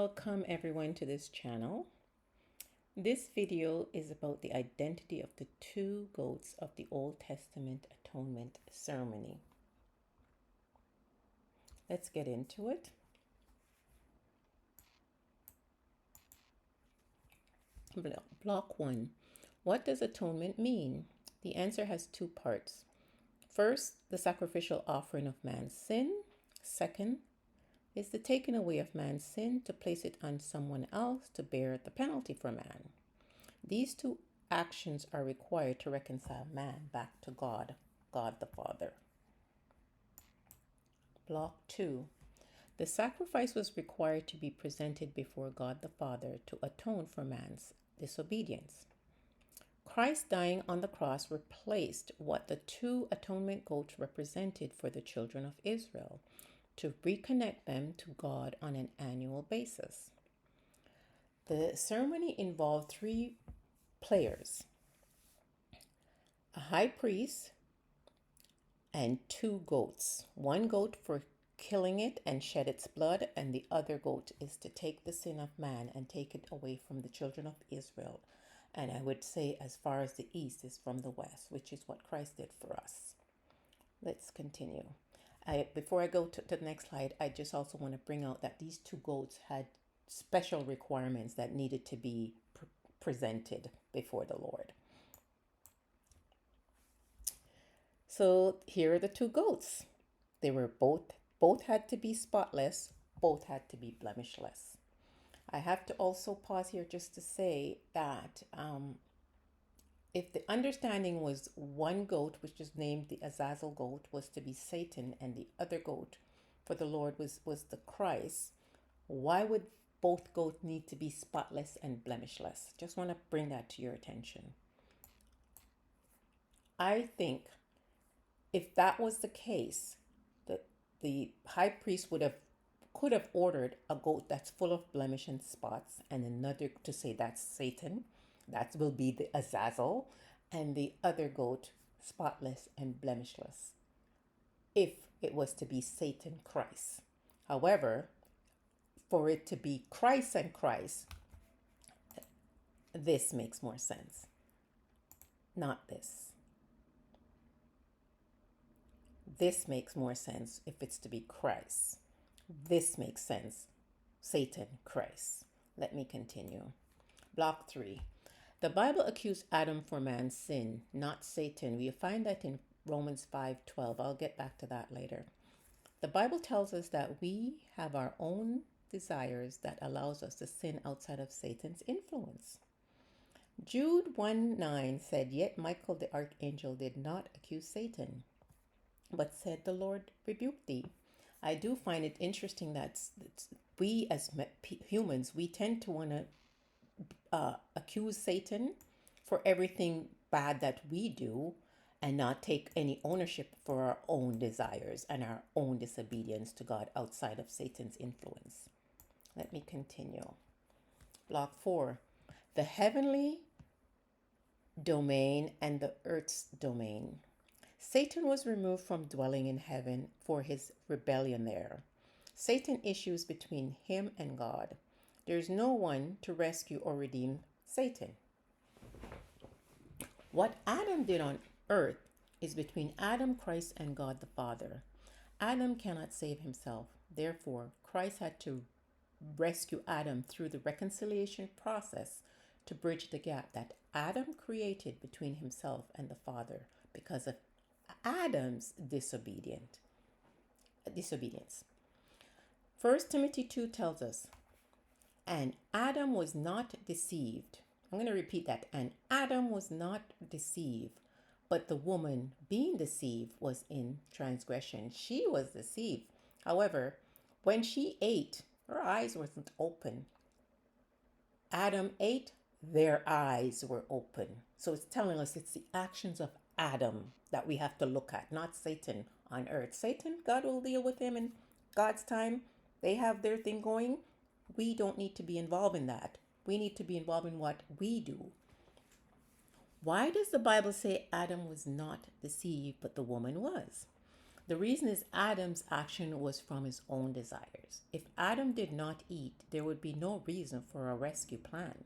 Welcome everyone to this channel. This video is about the identity of the two goats of the Old Testament Atonement Ceremony. Let's get into it. Block 1. What does atonement mean? The answer has two parts. First, the sacrificial offering of man's sin. Second, is the taking away of man's sin to place it on someone else to bear the penalty for man. These two actions are required to reconcile man back to God, God the Father. Block 2. The sacrifice was required to be presented before God the Father to atone for man's disobedience. Christ dying on the cross replaced what the two atonement goats represented for the children of Israel, to reconnect them to God on an annual basis. The ceremony involved three players: a high priest and two goats. One goat for killing it and shed its blood, and the other goat is to take the sin of man and take it away from the children of Israel. And I would say as far as the east is from the west, which is what Christ did for us. Let's continue. Before I go to the next slide, I just also want to bring out that these two goats had special requirements that needed to be presented before the Lord. So here are the two goats. They were both had to be spotless, both had to be blemishless. I have to also pause here just to say that if the understanding was one goat, which is named the Azazel goat, was to be Satan, and the other goat for the Lord was the Christ, why would both goats need to be spotless and blemishless? Just want to bring that to your attention. I think if that was the case, the high priest could have ordered a goat that's full of blemish and spots, and another to say that's Satan, that will be the Azazel, and the other goat spotless and blemishless, if it was to be Satan Christ. However, for it to be Christ and Christ, this makes more sense, not this. This makes more sense if it's to be Christ. This makes sense, Satan, Christ. Let me continue. Block 3. The Bible accused Adam for man's sin, not Satan. We find that in Romans 5:12. I'll get back to that later. The Bible tells us that we have our own desires that allows us to sin outside of Satan's influence. Jude 1:9 said, "Yet Michael the archangel did not accuse Satan, but said, the Lord rebuked thee." I do find it interesting that we as humans, we tend to want to accuse Satan for everything bad that we do and not take any ownership for our own desires and our own disobedience to God outside of Satan's influence. Let me continue. Block 4. The heavenly domain and the earth's domain. Satan was removed from dwelling in heaven for his rebellion there. Satan issues between him and God. There is no one to rescue or redeem Satan. What Adam did on earth is between Adam, Christ, and God the Father. Adam cannot save himself. Therefore, Christ had to rescue Adam through the reconciliation process to bridge the gap that Adam created between himself and the Father because of Adam's disobedience. 1 Timothy 2 tells us, and Adam was not deceived. I'm going to repeat that. And Adam was not deceived, but the woman being deceived was in transgression. She was deceived. However, when she ate, her eyes wasn't open. Adam ate, their eyes were open. So it's telling us it's the actions of Adam that we have to look at, not Satan on earth. Satan, God will deal with him in God's time. They have their thing going. We don't need to be involved in that. We need to be involved in what we do. Why does the Bible say Adam was not deceived, but the woman was? The reason is Adam's action was from his own desires. If Adam did not eat, there would be no reason for a rescue plan.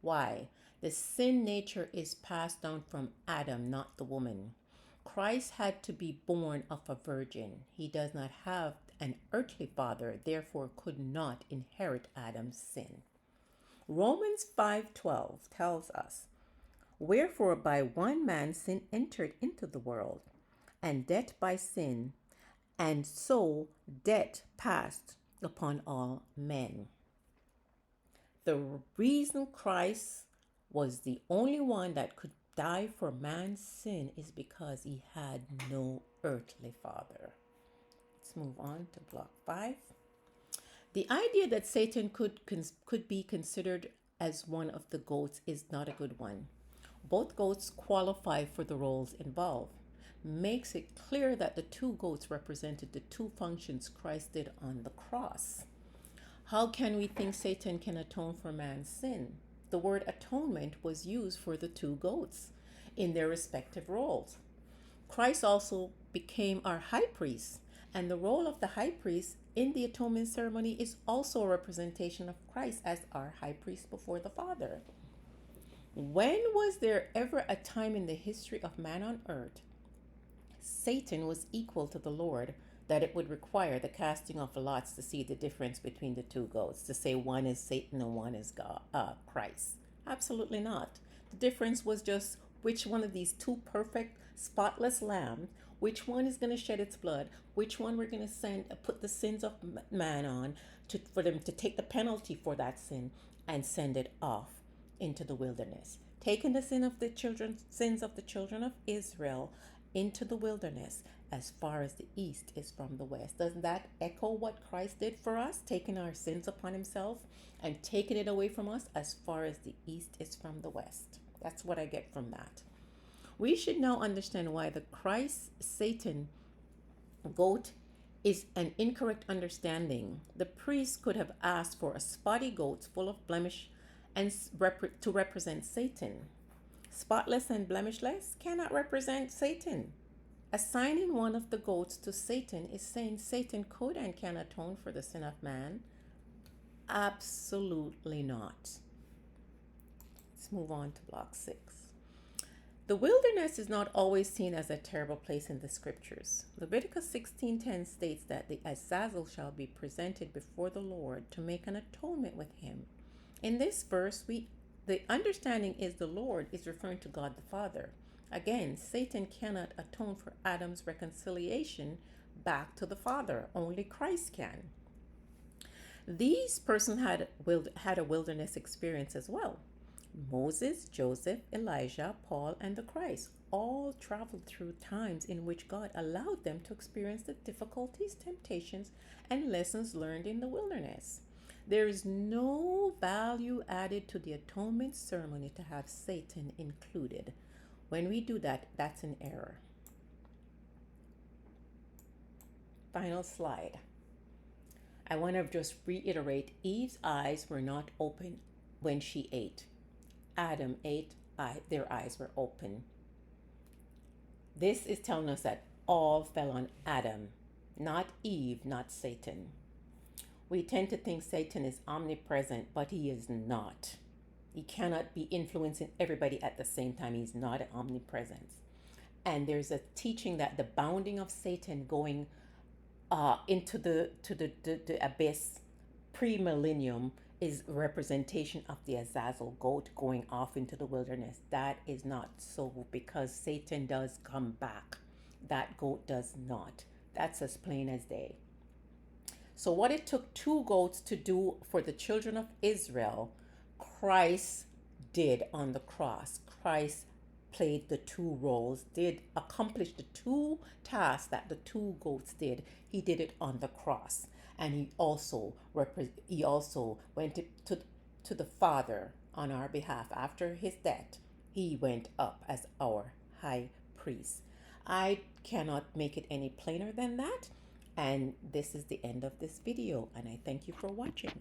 Why? The sin nature is passed down from Adam, not the woman. Christ had to be born of a virgin. He does not have an earthly father, therefore could not inherit Adam's sin. Romans 5:12 tells us, "Wherefore by one man sin entered into the world, and death by sin, and so death passed upon all men." The reason Christ was the only one that could die for man's sin is because he had no earthly father. Let's move on to block 5. The idea that Satan could be considered as one of the goats is not a good one. Both goats qualify for the roles involved. Makes it clear that the two goats represented the two functions Christ did on the cross. How can we think Satan can atone for man's sin? The word atonement was used for the two goats in their respective roles. Christ also became our high priest, and the role of the high priest in the atonement ceremony is also a representation of Christ as our high priest before the Father. When was there ever a time in the history of man on earth Satan was equal to the Lord that it would require the casting of lots to see the difference between the two goats, to say one is Satan and one is God, Christ? Absolutely not. The difference was just which one of these two perfect, spotless lambs, which one is going to shed its blood, which one we're going to put the sins of man on for them to take the penalty for that sin and send it off into the wilderness. Taking the sins of the children of Israel into the wilderness as far as the east is from the west. Doesn't that echo what Christ did for us, taking our sins upon himself and taking it away from us as far as the east is from the west? That's what I get from that. We should now understand why the Christ Satan goat is an incorrect understanding. The priest could have asked for a spotty goat full of blemish and to represent Satan. Spotless and blemishless cannot represent Satan. Assigning one of the goats to Satan is saying Satan could and can atone for the sin of man. Absolutely not. Let's move on to block 6. The wilderness is not always seen as a terrible place in the scriptures. Leviticus 16:10 states that the Azazel shall be presented before the Lord to make an atonement with him. In this verse, the understanding is the Lord is referring to God the Father. Again, Satan cannot atone for Adam's reconciliation back to the Father. Only Christ can. These persons had a wilderness experience as well. Moses, Joseph, Elijah, Paul, and the Christ all traveled through times in which God allowed them to experience the difficulties, temptations, and lessons learned in the wilderness. There is no value added to the atonement ceremony to have Satan included. When we do that, that's an error. Final slide. I want to just reiterate, Eve's eyes were not open when she ate. Adam ate, their eyes were open. This is telling us that all fell on Adam, not Eve, not Satan. We tend to think Satan is omnipresent, but he is not. He cannot be influencing everybody at the same time. He's not an omnipresence. And there's a teaching that the bounding of Satan going into the abyss pre-millennium is representation of the Azazel goat going off into the wilderness. That is not so, because Satan does come back. That goat does not. That's as plain as day. So what it took two goats to do for the children of Israel, Christ did on the cross. Christ played the two roles, did accomplish the two tasks that the two goats did. He did it on the cross. And he also went to the Father on our behalf. After his death, he went up as our high priest. I cannot make it any plainer than that. And this is the end of this video, and I thank you for watching.